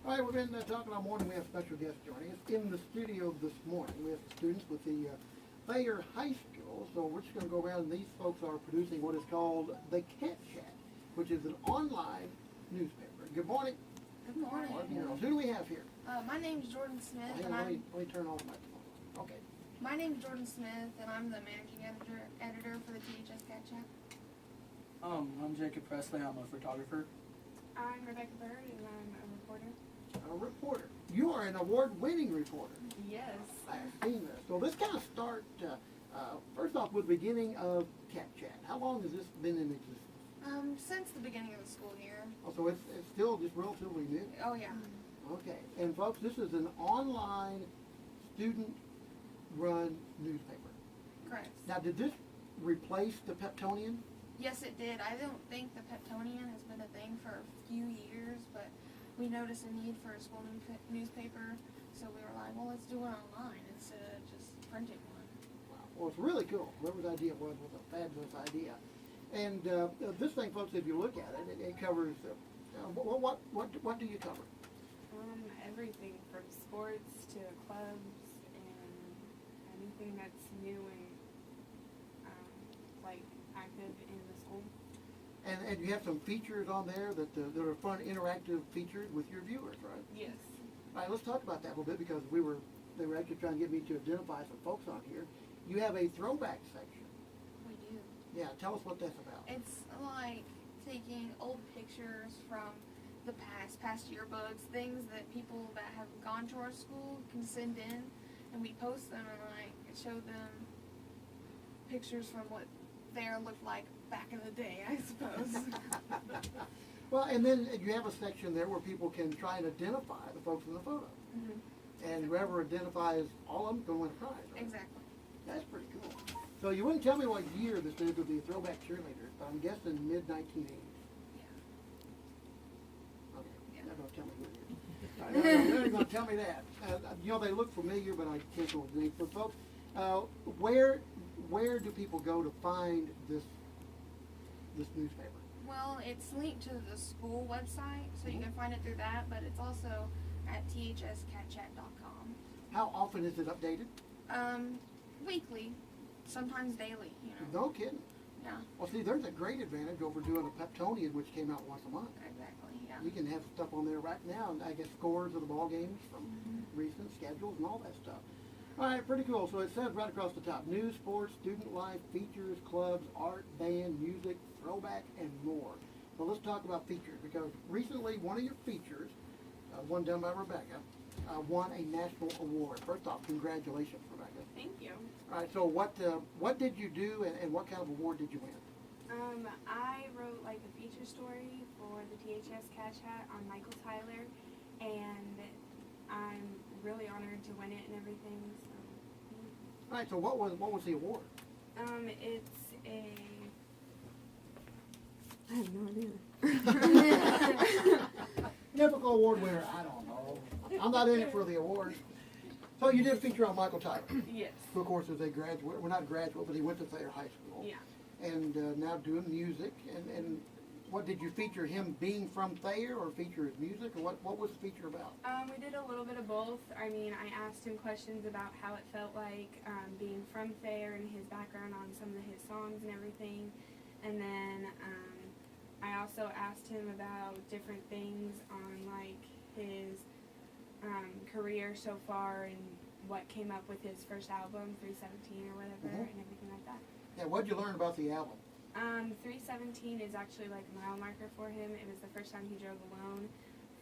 All right, we've been talking all morning. We have special guests joining us in the studio this morning. We have students with the Thayer High School. So we're just going to go around, and these folks are producing what is called the Cat Chat, which is an online newspaper. Good morning. Good morning. Who do we have here? My name's Jordan Smith, Hang and on, let me turn on the microphone. Okay. my name's Jordan Smith, and I'm the managing editor for the THS Cat Chat. I'm Jacob Presley. I'm a photographer. I'm Rebecca Bird, and I'm a reporter. A reporter. You are an award-winning reporter. Yes. I've seen this. So let's kind of start, first off, with the beginning of Cat Chat. How long has this been in existence? Since the beginning of the school year. Oh, so it's still just relatively new. Oh, yeah. Okay. And folks, this is an online student-run newspaper. Correct. Now, did this replace the Peptonian? Yes, it did. I don't think the Peptonian has been a thing for a few years, but we noticed a need for a school newspaper, so we were like, well, let's do it online instead of just printing one. Wow. Well, it's really cool. Whoever's idea it was a fabulous idea. And this thing, folks, if you look at it, it covers, what do you cover? Everything from sports to clubs and anything that's new and like active in the school. And you have some features on there that are fun, interactive features with your viewers, right? Yes. All right, let's talk about that a little bit because they were actually trying to get me to identify some folks on here. You have a throwback section. We do. Yeah, tell us what that's about. It's like taking old pictures from the past yearbooks, things that people that have gone to our school can send in, and we post them and like show them pictures from what Thayer looked like back in the day, I suppose. Well, and then you have a section there where people can try and identify the folks in the photo. Mm-hmm. And whoever identifies all of them can win a prize, right? Exactly. That's pretty cool. So you wouldn't tell me what year this is with the throwback cheerleaders, but I'm guessing mid-1980s. Yeah. Okay, Yeah. you're not going to tell me who it is. You're not going to tell me that. You know, they look familiar, but I can't go with the names. But folks, where do people go to find this newspaper? Well, it's linked to the school website, so you can find it through that, but it's also at thscatchat.com. How often is it updated? Weekly, sometimes daily, you know. No kidding. Yeah, Well, see, there's a great advantage over doing a Peptonian, which came out once a month. exactly, yeah. You can have stuff on there right now, and I guess scores of the ball games from recent schedules and all that stuff. All right, pretty cool. So it says right across the top, news, sports, student life, features, clubs, art, band, music, throwback, and more. So let's talk about features, because recently one of your features, one done by Rebecca, won a national award. First off, congratulations, Rebecca. Thank you. All right, so what did you do, and what kind of award did you win? I wrote like a feature story for the THS Cat Chat on Michael Tyler, and I'm really honored to win it and everything. So. All right, so what was the award? It's a. I have no idea. Typical award winner, I don't know. I'm not in it for the award. So you did feature on Michael Tyler, Yes. who of course is a graduate, well not a graduate, but he went to Thayer High School. Yeah. And now doing music, and what did you feature him being from Thayer, or feature his music, or what was the feature about? We did a little bit of both. I mean, I asked him questions about how it felt like being from Thayer and his background on some of his songs and everything. And then I also asked him about different things on like his career so far and what came up with his first album, 317 or whatever, and everything like that. Yeah, what did you learn about the album? 317 is actually like a mile marker for him. It was the first time he drove alone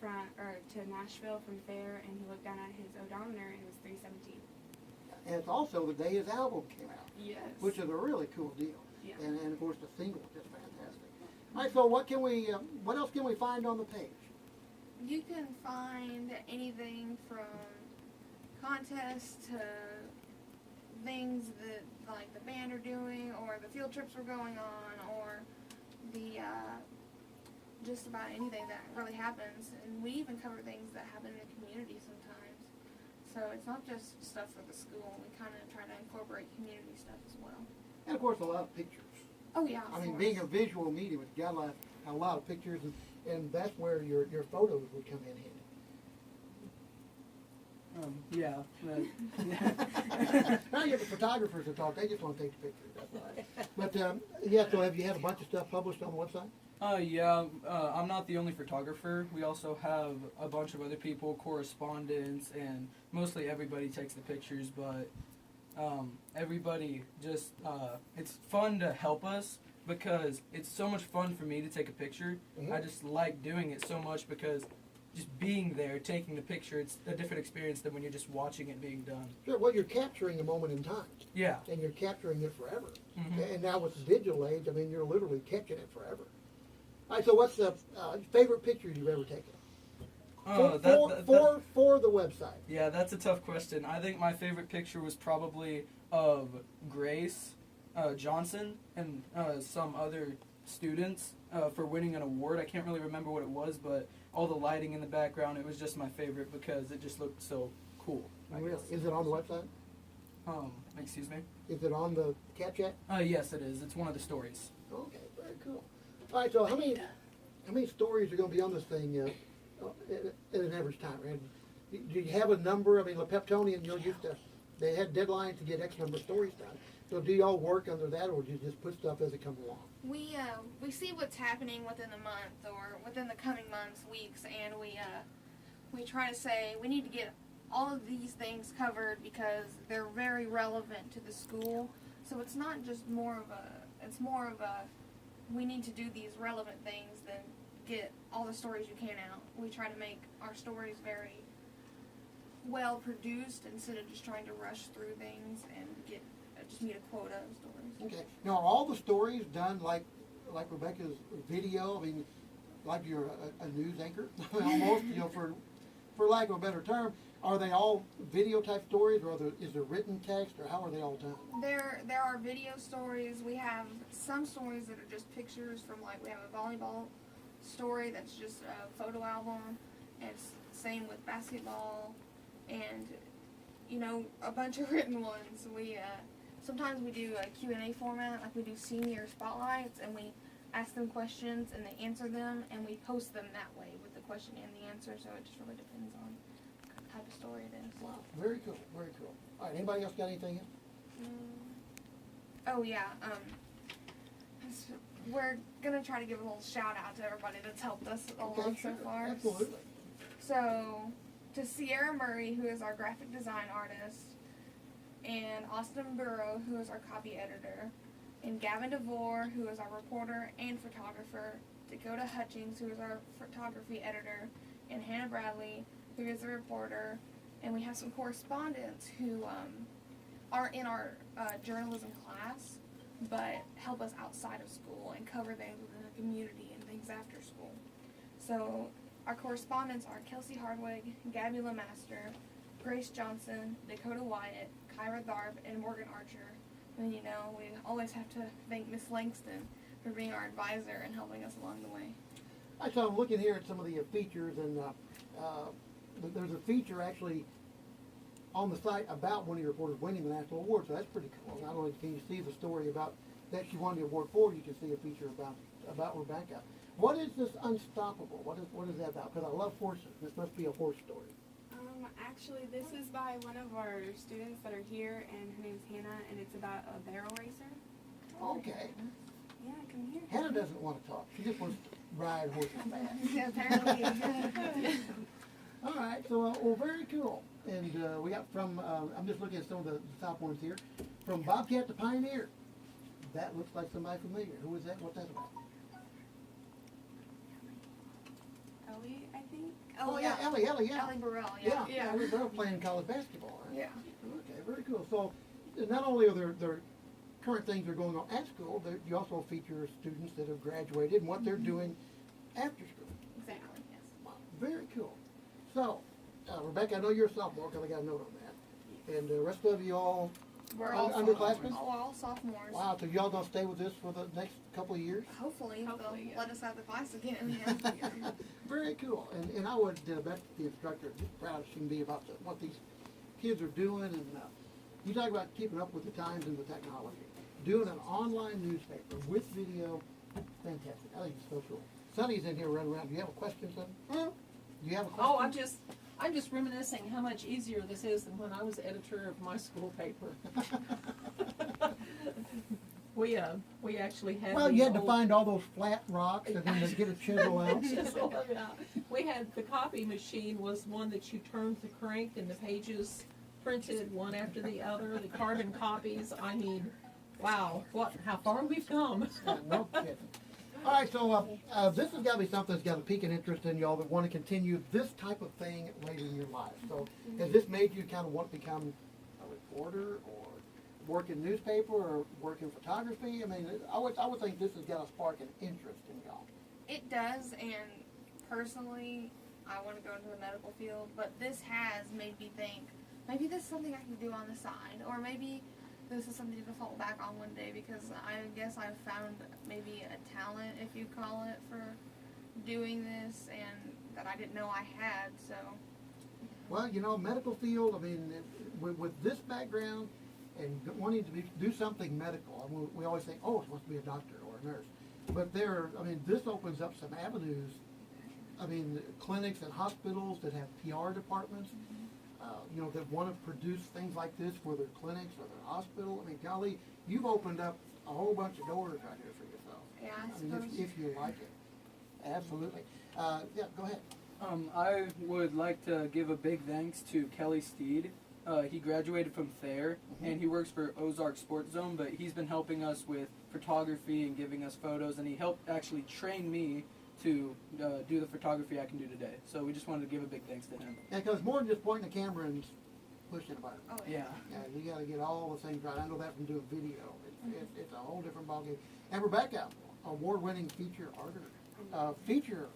to Nashville from Thayer, and he looked down at his odometer and it was 317. And it's also the day his album came out. Yes. Which is a really cool deal. Yeah. And of course the single is just fantastic. All right, so what else can we find on the page? You can find anything from contests to things that like the band are doing, or the field trips we're going on, or the just about anything that really happens. And we even cover things that happen in the community sometimes. So it's not just stuff for the school. We kind of try to incorporate community stuff as well. And of course a lot of pictures. Oh yeah. I mean, being a visual medium, it's got a lot of pictures, and that's where your photos would come in handy. Yeah. Now you have the photographers to talk. They just want to take the pictures. That's all right. But yeah, so have you had a bunch of stuff published on the website? Yeah, I'm not the only photographer. We also have a bunch of other people, correspondents, and mostly everybody takes the pictures, but everybody just, it's fun to help us because it's so much fun for me to take a picture. Mhm. I just like doing it so much because just being there, taking the picture, it's a different experience than when you're just watching it being done. Sure. Well, you're capturing a moment in time, Yeah. and you're capturing it forever. Mhm. And now with the digital age, I mean, you're literally catching it forever. All right. So what's the favorite picture you've ever taken? For the website. Yeah, that's a tough question. I think my favorite picture was probably of Grace Johnson and some other students for winning an award. I can't really remember what it was, but all the lighting in the background, it was just my favorite because it just looked so cool. I Really? guess. Is it on the website? Excuse me? Is it on the Cat Chat? Yes, it is. It's one of the stories. Okay, very cool. All right, so how many stories are going to be on this thing at an average time? And do you have a number? I mean, Peptonian, they had deadlines to get X number of stories done. So do y'all work under that, or do you just put stuff as it comes along? We see what's happening within the month or within the coming months, weeks, and we try to say we need to get all of these things covered because they're very relevant to the school. So it's not just it's more of a we need to do these relevant things than get all the stories you can out. We try to make our stories very well produced instead of just trying to rush through things and just meet a quota of stories. Okay. Now, are all the stories done like Rebecca's video? I mean, like you're a news anchor, almost. For lack of a better term, are they all video type stories, or is there written text, or how are they all done? There are video stories. We have some stories that are just pictures from we have a volleyball story that's just a photo album, and same with basketball, and a bunch of written ones. We sometimes we do a Q&A format, like we do senior spotlights, and we ask them questions and they answer them, and we post them that way with the question and the answer. So it just really depends on what type of story it is. Wow, very cool, very cool. All right, anybody else got anything else? Oh yeah. We're gonna try to give a little shout out to everybody that's helped us along so far. Absolutely. So, to Sierra Murray, who is our graphic design artist, and Austin Burrow, who is our copy editor, and Gavin DeVore, who is our reporter and photographer, Dakota Hutchings, who is our photography editor, and Hannah Bradley, who is the reporter, and we have some correspondents who are in our journalism class, but help us outside of school and cover things within the community and things after school. So our correspondents are Kelsey Hardwig, Gabby LeMaster, Grace Johnson, Dakota Wyatt, Kyra Tharp, and Morgan Archer. And we always have to thank Miss Langston for being our advisor and helping us along the way. So I'm looking here at some of the features, and there's a feature actually on the site about one of your reporters winning the national award, so that's pretty cool. Not only can you see the story about that she won the award for, you can see a feature about Rebecca. What is this Unstoppable? What is that about? Because I love horses. This must be a horse story. Actually, this is by one of our students that are here, and her name's Hannah, and it's about a barrel racer. Okay. Yeah, come here. Hannah doesn't want to talk. She just wants to ride horses fast. Yeah, apparently. All right, so well, very cool. And we got from I'm just looking at some of the top ones here. From Bobcat to Pioneer. That looks like somebody familiar. Who is that? What's that about? Ellie, I think. Oh yeah, Ellie, yeah. Ellie Burrell, Yeah, Ellie Burrell playing college basketball. Right? Yeah. Okay, very cool. So not only are there current things that are going on at school, you also feature students that have graduated and what they're doing after school. Exactly, yes. Wow, very cool. So, Rebecca, I know you're a sophomore because I got a note on that. And the rest of you all We're all underclassmen? all sophomores. Wow, so y'all gonna stay with this for the next couple of years? Hopefully they'll yeah. let us have the class again. Yeah. Very cool. And I would bet the instructor is just proud as she can be about what these kids are doing. And you talk about keeping up with the times and the technology. Doing an online newspaper with video, fantastic. I think it's so cool. Sonny's in here running around. Do you have a question, Sonny? Do you have a question? Oh, I'm just I'm just reminiscing how much easier this is than when I was editor of my school paper. We actually had. Well, these you had to old- find all those flat rocks and then to get a chisel out. Chisel them out. We had the copy machine was one that you turned the crank and the pages printed one after the other. The carbon copies. I mean, wow! How far we've come. Yeah, no kidding. All right, so this has got to be something that's got a pique an interest in y'all that want to continue this type of thing later in your life. So, has this made you kind of want to become a reporter or work in newspaper or work in photography? I mean, I would think this has got to spark an interest in y'all. It does, and personally, I want to go into the medical field, but this has made me think, maybe this is something I can do on the side, or maybe this is something to fall back on one day, because I guess I've found maybe a talent, if you call it, for doing this, and that I didn't know I had, so. Well, you know, medical field, I mean, with this background and wanting to do something medical, I mean, we always think, oh, it's supposed to be a doctor or a nurse. But this opens up some avenues. I mean, clinics and hospitals that have PR departments, you know, that want to produce things like this for their clinics or their hospital. I mean, golly, you've opened up a whole bunch of doors right here for yourself. Yeah, I mean, suppose. if you like it. Absolutely. Yeah, go ahead. I would like to give a big thanks to Kelly Steed. He graduated from Thayer, and he works for Ozark Sports Zone, but he's been helping us with photography and giving us photos, and he helped actually train me to do the photography I can do today. So we just wanted to give a big thanks to him. Yeah, because more than just pointing the camera and pushing a button. Oh, Yeah. Yeah, you got to get all the things right. I know that from doing video. It's a whole different ballgame. And Rebecca, award-winning feature artist, feature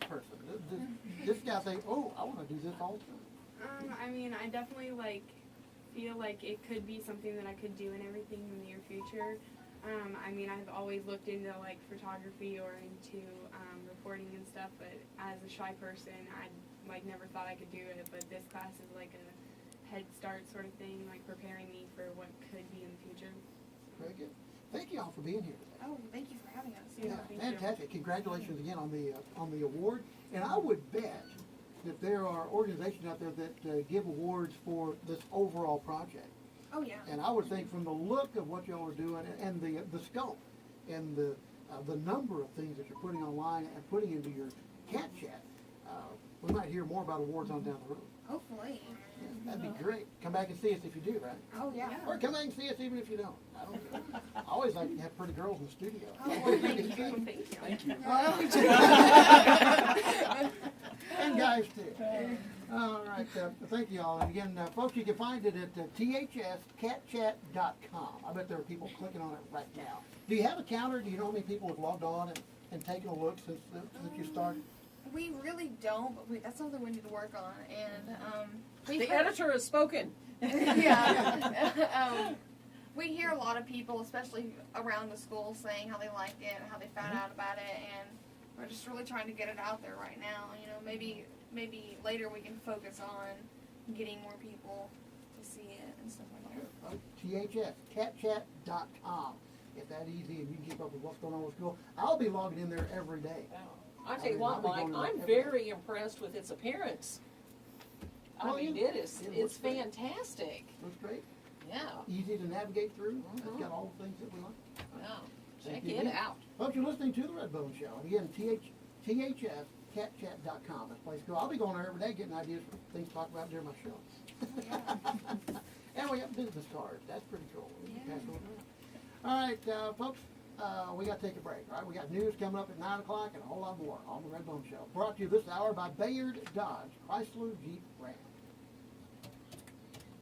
person. This guy say, oh, I want to do this also. I mean, I definitely feel like it could be something that I could do in everything in the near future. I mean, I've always looked into photography or into reporting and stuff, but as a shy person, I never thought I could do it. But this class is like a head start sort of thing, preparing me for what could be in the future. Very good. Thank you all for being here today. Oh, thank you for having us. Yeah, thank you. Fantastic. Congratulations again on the award. And I would bet that there are organizations out there that give awards for this overall project. Oh, yeah. And I would think from the look of what y'all are doing and the scope and the number of things that you're putting online and putting into your cat chat, we might hear more about awards on down the road. Hopefully. Yeah, that'd be great. Come back and see us if you do, right? Oh, yeah. Or come back and see us even if you don't. I don't care. I always like to have pretty girls in the studio. Oh, thank you. Thank you. Thank you. And guys too. All right, thank you all. And again, folks, you can find it at thhscatchat.com. I bet there are people clicking on it right now. Do you have a counter? Do you know how many people have logged on and taken a look since you started? We really don't, but that's something we need to work on. And The editor has spoken. yeah. We hear a lot of people, especially around the school, saying how they liked it and how they found out about it, and we're just really trying to get it out there right now. You know, maybe later we can focus on getting more people to see it and stuff like that. thhscatchat.com. It's that easy, and you can keep up with what's going on with school. I'll be logging in there every day. I tell you what, Mike, I'm very impressed with its appearance. I Well, mean, yeah, it's it looks great. fantastic. Looks great. Yeah, Easy to navigate through. It's got all the things that we like. yeah. Thank Check you, it Dee. out. Folks, you're listening to The Redbone Show. And again, thhscatchat.com. That's the place to go. I'll be going there every day getting ideas for things to talk about during my show. And we got business cards. That's pretty cool. We can pass those around. All right, folks, we got to take a break. All right, we got news coming up at 9 o'clock and a whole lot more on The Redbone Show. Brought to you this hour by Bayard Dodge, Chrysler Jeep Ram.